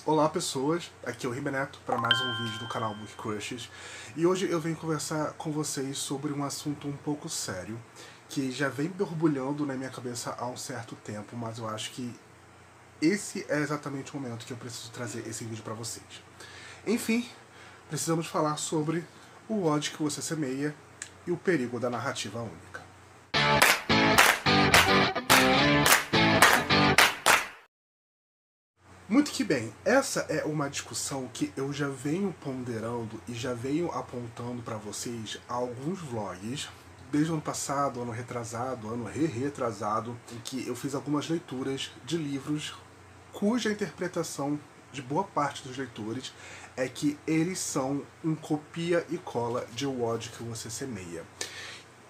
Olá pessoas, aqui é o Ribeneto para mais um vídeo do canal Book Crushes e hoje eu venho conversar com vocês sobre um assunto um pouco sério que já vem borbulhando na minha cabeça há um certo tempo, mas eu acho que esse é exatamente o momento que eu preciso trazer esse vídeo para vocês. Enfim, precisamos falar sobre o ódio que você semeia e o perigo da narrativa única. Muito que bem, essa é uma discussão que eu já venho ponderando e já venho apontando para vocês há alguns vlogs, desde o ano passado, ano retrasado, ano retrasado, em que eu fiz algumas leituras de livros cuja interpretação de boa parte dos leitores é que eles são um copia e cola de O Ódio que Você Semeia.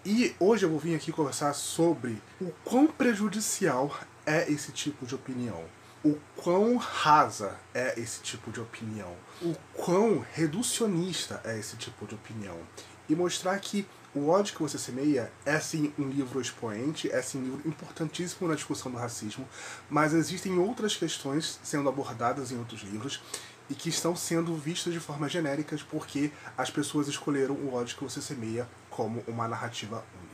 E hoje eu vou vir aqui conversar sobre o quão prejudicial é esse tipo de opinião. O quão rasa é esse tipo de opinião, o quão reducionista é esse tipo de opinião, e mostrar que O Ódio que Você Semeia é sim um livro expoente, é sim um livro importantíssimo na discussão do racismo, mas existem outras questões sendo abordadas em outros livros e que estão sendo vistas de forma genéricas porque as pessoas escolheram O Ódio que Você Semeia como uma narrativa única.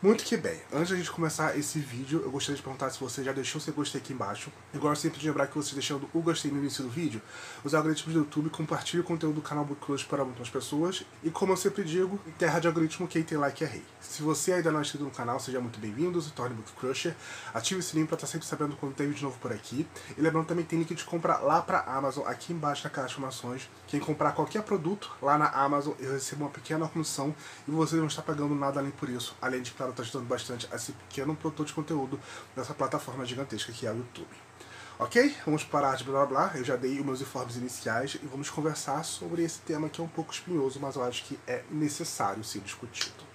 Muito que bem, antes de a gente começar esse vídeo, eu gostaria de perguntar se você já deixou seu gostei aqui embaixo. Eu gosto sempre de lembrar que você deixando o gostei no início do vídeo, os algoritmos do YouTube compartilham o conteúdo do canal Book Crushes para muitas pessoas. E como eu sempre digo, em terra de algoritmo, quem tem like é rei. Se você ainda não é inscrito no canal, seja muito bem-vindo, se torne Book Crusher. Ative o sininho para estar sempre sabendo quando tem vídeo novo por aqui. E lembrando também tem link de compra lá para a Amazon, aqui embaixo na caixa de informações. Quem comprar qualquer produto lá na Amazon, eu recebo uma pequena comissão e vocês não estão pagando nada além por isso. Além de, claro, estar ajudando bastante a esse pequeno produtor de conteúdo nessa plataforma gigantesca que é o YouTube. Ok? Vamos parar de blá blá blá, eu já dei os meus informes iniciais e vamos conversar sobre esse tema que é um pouco espinhoso, mas eu acho que é necessário ser discutido.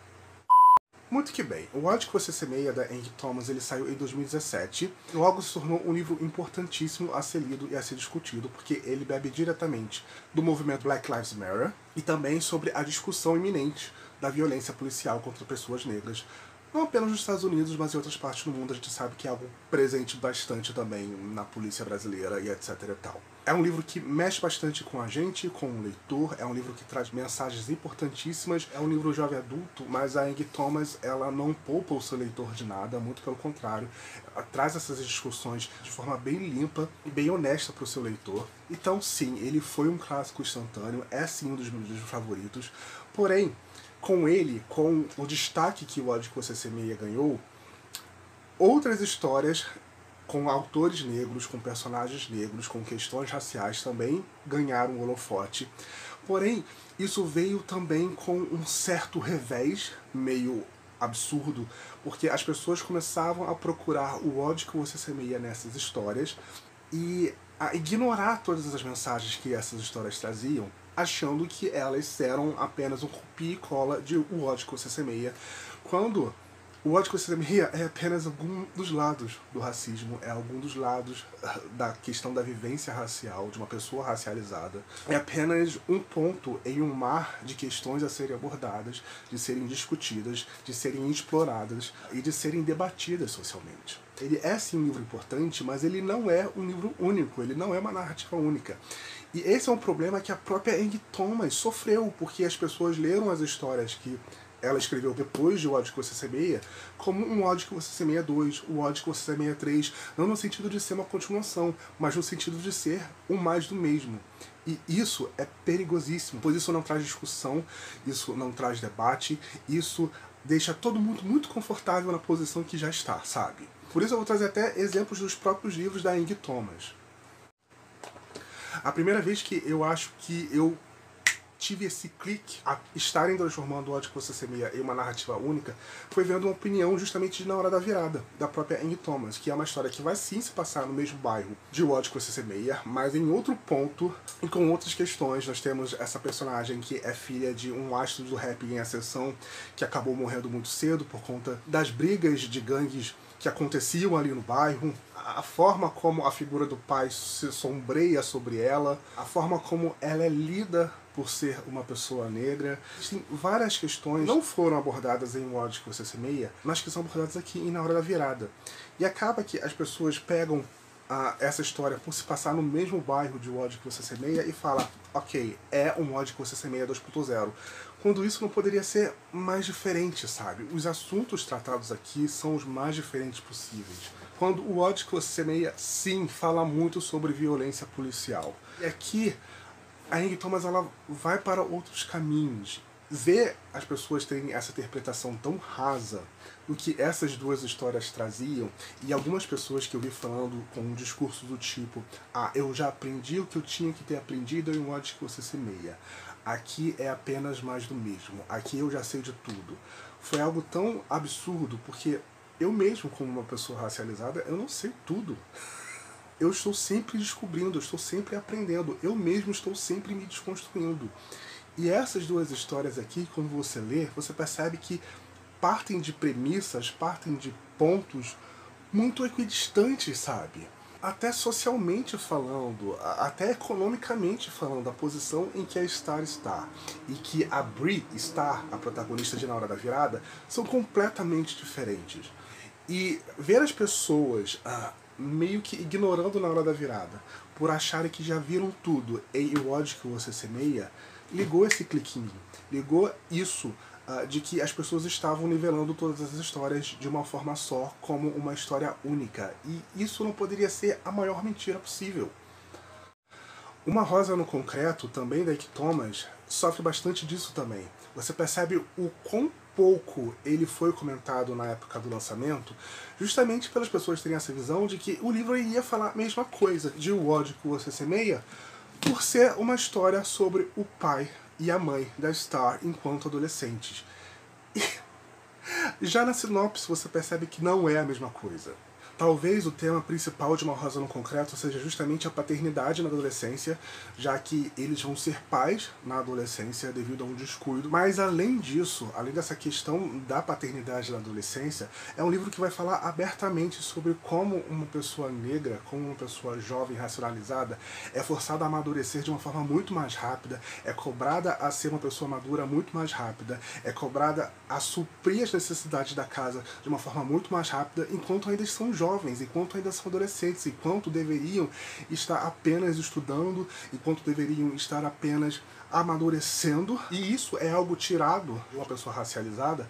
Muito que bem, O Ódio que Você Semeia, da Angie Thomas, ele saiu em 2017 e logo se tornou um livro importantíssimo a ser lido e a ser discutido, porque ele bebe diretamente do movimento Black Lives Matter e também sobre a discussão iminente da violência policial contra pessoas negras, não apenas nos Estados Unidos, mas em outras partes do mundo. A gente sabe que é algo presente bastante também na polícia brasileira e etc e tal. É um livro que mexe bastante com a gente, com o leitor, é um livro que traz mensagens importantíssimas, é um livro jovem adulto, mas a Angie Thomas, ela não poupa o seu leitor de nada, muito pelo contrário, ela traz essas discussões de forma bem limpa e bem honesta para o seu leitor. Então sim, ele foi um clássico instantâneo, é sim um dos meus livros favoritos, porém, com ele, com o destaque que O Ódio que Você Semeia ganhou, outras histórias com autores negros, com personagens negros, com questões raciais também ganharam o holofote. Porém, isso veio também com um certo revés meio absurdo, porque as pessoas começavam a procurar o ódio que você semeia nessas histórias e a ignorar todas as mensagens que essas histórias traziam, achando que elas eram apenas um copia e cola de O Ódio que Você Semeia, quando o ódio que você semeia é apenas algum dos lados do racismo, é algum dos lados da questão da vivência racial, de uma pessoa racializada. É apenas um ponto em um mar de questões a serem abordadas, de serem discutidas, de serem exploradas e de serem debatidas socialmente. Ele é sim um livro importante, mas ele não é um livro único, ele não é uma narrativa única. E esse é um problema que a própria Angie Thomas sofreu, porque as pessoas leram as histórias que ela escreveu depois de O Ódio que Você Semeia como um Ódio que Você Semeia 2, o Ódio que Você Semeia 3, não no sentido de ser uma continuação, mas no sentido de ser um mais do mesmo. E isso é perigosíssimo, pois isso não traz discussão, isso não traz debate, isso deixa todo mundo muito confortável na posição que já está, sabe? Por isso eu vou trazer até exemplos dos próprios livros da Angie Thomas. A primeira vez que eu acho que eu tive esse clique a estarem transformando O Ódio que Você Semeia em uma narrativa única foi vendo uma opinião justamente de Na Hora da Virada, da própria Angie Thomas, que é uma história que vai sim se passar no mesmo bairro de O Ódio que Você Semeia, mas em outro ponto e com outras questões. Nós temos essa personagem que é filha de um astro do rap em ascensão, que acabou morrendo muito cedo por conta das brigas de gangues que aconteciam ali no bairro, a forma como a figura do pai se sombreia sobre ela, a forma como ela é lida por ser uma pessoa negra. Tem várias questões que não foram abordadas em O Ódio que Você Semeia, mas que são abordadas aqui em Na Hora da Virada. E acaba que as pessoas pegam essa história por se passar no mesmo bairro de O Ódio que Você Semeia e fala, ok, é um ódio que você semeia 2.0. Quando isso não poderia ser mais diferente, sabe? Os assuntos tratados aqui são os mais diferentes possíveis. Quando O Ódio que Você Semeia, sim, fala muito sobre violência policial. E aqui, a Ing Thomas ela vai para outros caminhos. Ver as pessoas terem essa interpretação tão rasa do que essas duas histórias traziam, e algumas pessoas que eu vi falando com um discurso do tipo, eu já aprendi o que eu tinha que ter aprendido em Um Ódio que Você Semeia. Aqui é apenas mais do mesmo. Aqui eu já sei de tudo. Foi algo tão absurdo, porque eu mesmo, como uma pessoa racializada, eu não sei tudo. Eu estou sempre descobrindo, eu estou sempre aprendendo. Eu mesmo estou sempre me desconstruindo. E essas duas histórias aqui, quando você lê, você percebe que partem de premissas, partem de pontos muito equidistantes, sabe? Até socialmente falando, até economicamente falando, a posição em que a Star está e que a Bree está, a protagonista de Na Hora da Virada, são completamente diferentes. E ver as pessoas meio que ignorando Na Hora da Virada, por acharem que já viram tudo em O Ódio que Você Semeia, ligou esse cliquinho, ligou isso de que as pessoas estavam nivelando todas as histórias de uma forma só, como uma história única. E isso não poderia ser a maior mentira possível. Uma Rosa no Concreto, também da Ing Thomas, sofre bastante disso também. Você percebe o quão pouco ele foi comentado na época do lançamento, justamente pelas pessoas terem essa visão de que o livro iria falar a mesma coisa de O Ódio que Você Semeia, por ser uma história sobre o pai e a mãe da Star enquanto adolescentes. E já na sinopse você percebe que não é a mesma coisa. Talvez o tema principal de Uma Rosa no Concreto seja justamente a paternidade na adolescência, já que eles vão ser pais na adolescência devido a um descuido. Mas além disso, além dessa questão da paternidade na adolescência, é um livro que vai falar abertamente sobre como uma pessoa negra, como uma pessoa jovem racionalizada, é forçada a amadurecer de uma forma muito mais rápida, é cobrada a ser uma pessoa madura muito mais rápida, é cobrada a suprir as necessidades da casa de uma forma muito mais rápida, enquanto ainda são jovens, enquanto ainda são adolescentes, enquanto deveriam estar apenas estudando, enquanto deveriam estar apenas amadurecendo. E isso é algo tirado de uma pessoa racializada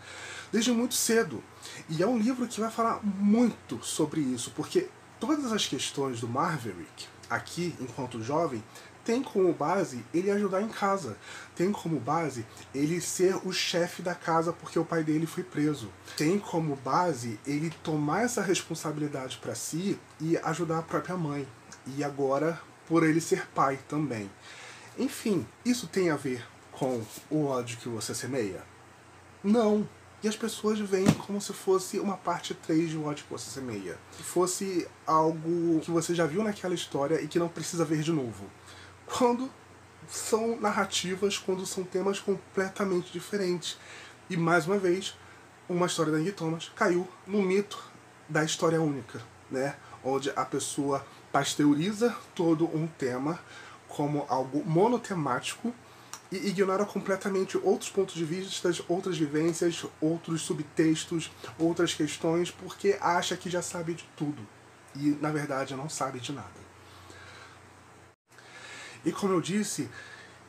desde muito cedo. E é um livro que vai falar muito sobre isso, porque todas as questões do Maverick, aqui, enquanto jovem, tem como base ele ajudar em casa. Tem como base ele ser o chefe da casa porque o pai dele foi preso. Tem como base ele tomar essa responsabilidade para si e ajudar a própria mãe. E agora, por ele ser pai também. Enfim, isso tem a ver com O Ódio que Você Semeia? Não. E as pessoas veem como se fosse uma parte 3 de O Ódio que Você Semeia. Se fosse algo que você já viu naquela história e que não precisa ver de novo. Quando são narrativas, quando são temas completamente diferentes. E, mais uma vez, uma história da Ing Thomas caiu no mito da história única, né? Onde a pessoa pasteuriza todo um tema como algo monotemático e ignora completamente outros pontos de vista, outras vivências, outros subtextos, outras questões, porque acha que já sabe de tudo. E, na verdade, não sabe de nada. E como eu disse,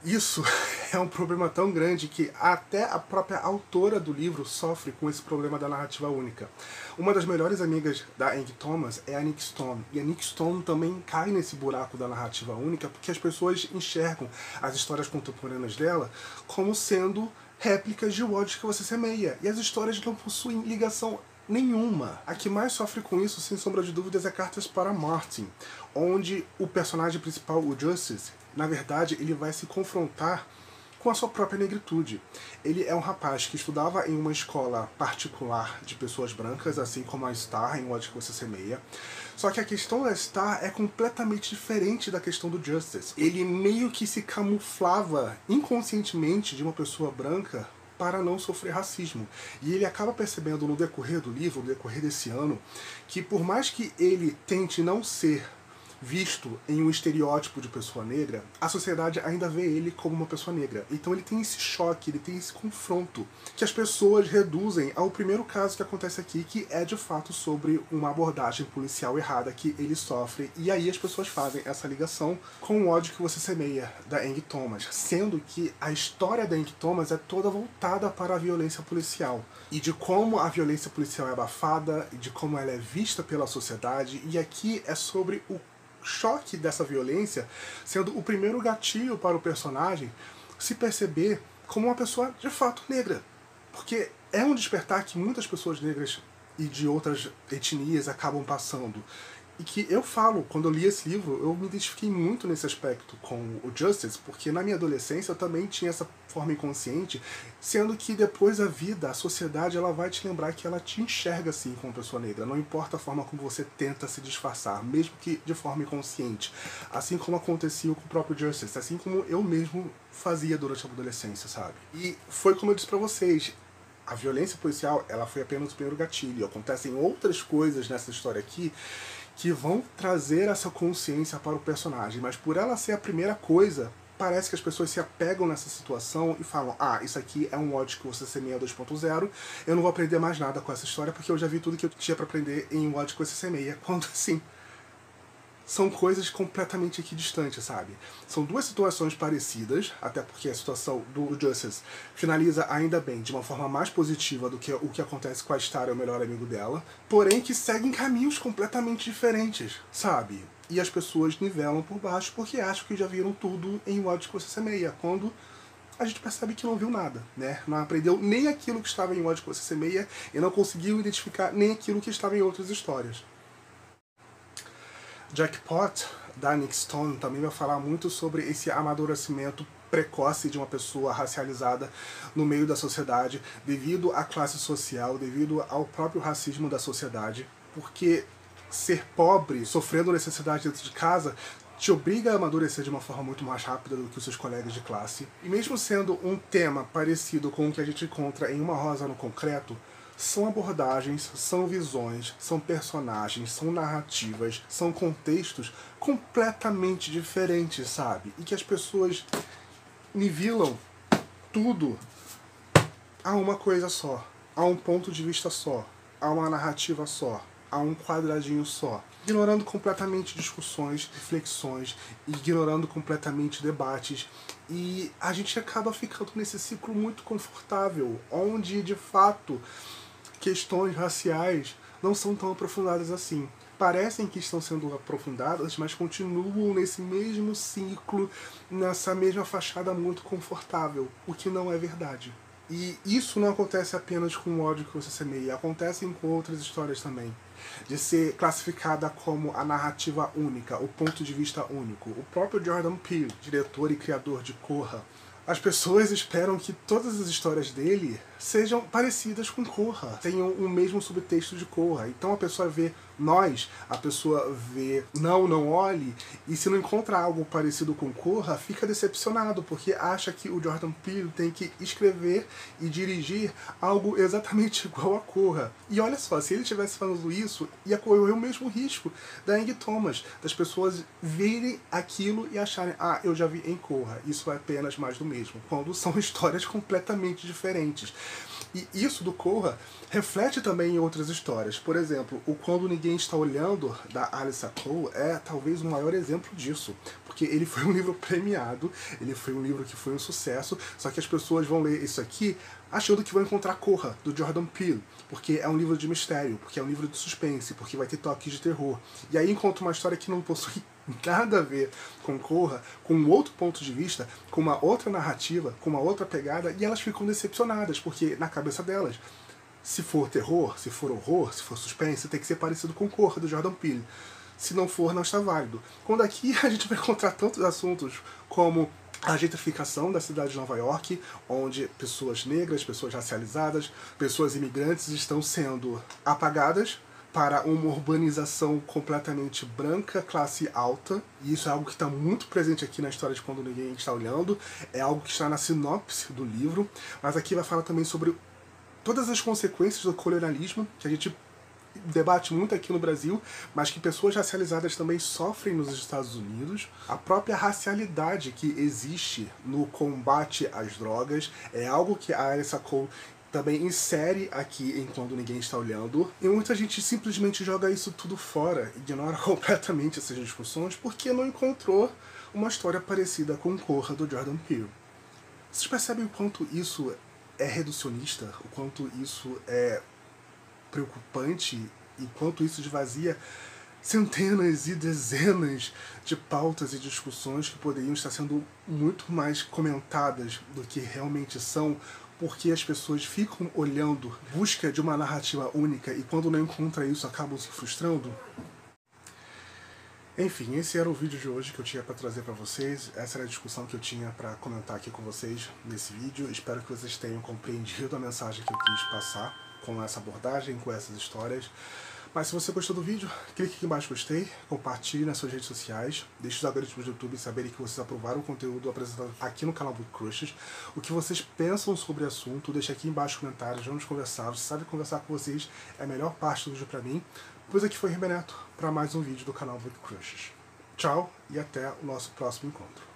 isso é um problema tão grande que até a própria autora do livro sofre com esse problema da narrativa única. Uma das melhores amigas da Ing Thomas é a Nick Stone. E a Nick Stone também cai nesse buraco da narrativa única porque as pessoas enxergam as histórias contemporâneas dela como sendo réplicas de O Ódio que Você Semeia. E as histórias não possuem ligação nenhuma. A que mais sofre com isso, sem sombra de dúvidas, é Cartas para Martin, onde o personagem principal, o Justice, na verdade, ele vai se confrontar com a sua própria negritude. Ele é um rapaz que estudava em uma escola particular de pessoas brancas, assim como a Star, em O Ódio que Você Semeia. Só que a questão da Star é completamente diferente da questão do Justice. Ele meio que se camuflava inconscientemente de uma pessoa branca para não sofrer racismo. E ele acaba percebendo no decorrer do livro, no decorrer desse ano, que por mais que ele tente não ser visto em um estereótipo de pessoa negra, a sociedade ainda vê ele como uma pessoa negra. Então ele tem esse choque, ele tem esse confronto, que as pessoas reduzem ao primeiro caso que acontece aqui, que é de fato sobre uma abordagem policial errada que ele sofre, e aí as pessoas fazem essa ligação com o ódio que você semeia, da Angie Thomas, sendo que a história da Angie Thomas é toda voltada para a violência policial, e de como a violência policial é abafada, e de como ela é vista pela sociedade, e aqui é sobre o choque dessa violência sendo o primeiro gatilho para o personagem se perceber como uma pessoa de fato negra. Porque é um despertar que muitas pessoas negras e de outras etnias acabam passando. E que eu falo, quando eu li esse livro, eu me identifiquei muito nesse aspecto com o Justice, porque na minha adolescência eu também tinha essa forma inconsciente, sendo que depois da vida, a sociedade ela vai te lembrar que ela te enxerga assim como pessoa negra, não importa a forma como você tenta se disfarçar, mesmo que de forma inconsciente. Assim como acontecia com o próprio Justice, assim como eu mesmo fazia durante a adolescência, sabe? E foi como eu disse pra vocês, a violência policial ela foi apenas o primeiro gatilho, acontecem outras coisas nessa história aqui que vão trazer essa consciência para o personagem, mas por ela ser a primeira coisa, parece que as pessoas se apegam nessa situação e falam, ah, isso aqui é um ódio que você semeia 2.0, eu não vou aprender mais nada com essa história porque eu já vi tudo que eu tinha para aprender em um ódio que você semeia, quando assim, são coisas completamente equidistantes, sabe? São duas situações parecidas, até porque a situação do Justice finaliza ainda bem, de uma forma mais positiva do que o que acontece com a Star, o melhor amigo dela, porém que seguem caminhos completamente diferentes, sabe? E as pessoas nivelam por baixo porque acham que já viram tudo em O Ódio que Você Semeia, quando a gente percebe que não viu nada, né? Não aprendeu nem aquilo que estava em O Ódio que Você Semeia e não conseguiu identificar nem aquilo que estava em outras histórias. Jackpot, da Nick Stone, também vai falar muito sobre esse amadurecimento precoce de uma pessoa racializada no meio da sociedade, devido à classe social, devido ao próprio racismo da sociedade, porque ser pobre, sofrendo necessidade dentro de casa, te obriga a amadurecer de uma forma muito mais rápida do que os seus colegas de classe. E mesmo sendo um tema parecido com o que a gente encontra em Uma Rosa no Concreto, são abordagens, são visões, são personagens, são narrativas, são contextos completamente diferentes, sabe? E que as pessoas nivelam tudo a uma coisa só, a um ponto de vista só, a uma narrativa só, a um quadradinho só, ignorando completamente discussões, reflexões, ignorando completamente debates, e a gente acaba ficando nesse ciclo muito confortável, onde de fato questões raciais não são tão aprofundadas assim. Parecem que estão sendo aprofundadas, mas continuam nesse mesmo ciclo, nessa mesma fachada muito confortável, o que não é verdade. E isso não acontece apenas com o ódio que você semeia, acontece com outras histórias também. De ser classificada como a narrativa única, o ponto de vista único. O próprio Jordan Peele, diretor e criador de Corra, as pessoas esperam que todas as histórias dele sejam parecidas com Corra, tenham o mesmo subtexto de Corra. Então a pessoa vê Nós, a pessoa vê Não Olhe, e se não encontra algo parecido com Corra, fica decepcionado, porque acha que o Jordan Peele tem que escrever e dirigir algo exatamente igual a Corra. E olha só, se ele estivesse falando isso, ia correr o mesmo risco da Angie Thomas, das pessoas verem aquilo e acharem, ah, eu já vi em Corra, isso é apenas mais do mesmo, quando são histórias completamente diferentes. E isso do Corra reflete também em outras histórias. Por exemplo, o Quando Ninguém Está Olhando, da Alyssa Cole, é talvez o maior exemplo disso. Porque ele foi um livro premiado, ele foi um livro que foi um sucesso, só que as pessoas vão ler isso aqui achando que vão encontrar Corra, do Jordan Peele, porque é um livro de mistério, porque é um livro de suspense, porque vai ter toques de terror. E aí encontra uma história que não possui nada a ver com Corra, com um outro ponto de vista, com uma outra narrativa, com uma outra pegada, e elas ficam decepcionadas, porque na cabeça delas, se for terror, se for horror, se for suspense, tem que ser parecido com Corra, do Jordan Peele. Se não for, não está válido. Quando aqui a gente vai encontrar tantos assuntos como a gentrificação da cidade de Nova York, onde pessoas negras, pessoas racializadas, pessoas imigrantes estão sendo apagadas para uma urbanização completamente branca, classe alta, e isso é algo que está muito presente aqui na história de Quando Ninguém Está Olhando, é algo que está na sinopse do livro, mas aqui vai falar também sobre todas as consequências do colonialismo, que a gente debate muito aqui no Brasil, mas que pessoas racializadas também sofrem nos Estados Unidos. A própria racialidade que existe no combate às drogas é algo que a Alyssa Cole também insere aqui em Quando Ninguém Está Olhando. E muita gente simplesmente joga isso tudo fora, ignora completamente essas discussões, porque não encontrou uma história parecida com Corra, do Jordan Peele. Vocês percebem o quanto isso é reducionista? O quanto isso é preocupante? E quanto isso esvazia centenas e dezenas de pautas e discussões que poderiam estar sendo muito mais comentadas do que realmente são, porque as pessoas ficam olhando, busca de uma narrativa única, e quando não encontra isso acabam se frustrando? Enfim, esse era o vídeo de hoje que eu tinha para trazer para vocês. Essa era a discussão que eu tinha para comentar aqui com vocês nesse vídeo. Espero que vocês tenham compreendido a mensagem que eu quis passar com essa abordagem, com essas histórias. Mas se você gostou do vídeo, clique aqui embaixo gostei, compartilhe nas suas redes sociais, deixe os algoritmos do YouTube saberem que vocês aprovaram o conteúdo apresentado aqui no canal Book Crushes. O que vocês pensam sobre o assunto, deixe aqui embaixo nos comentários, vamos conversar. Você sabe que conversar com vocês é a melhor parte do vídeo pra mim. Pois aqui foi Ribeneto para mais um vídeo do canal Book Crushes. Tchau e até o nosso próximo encontro.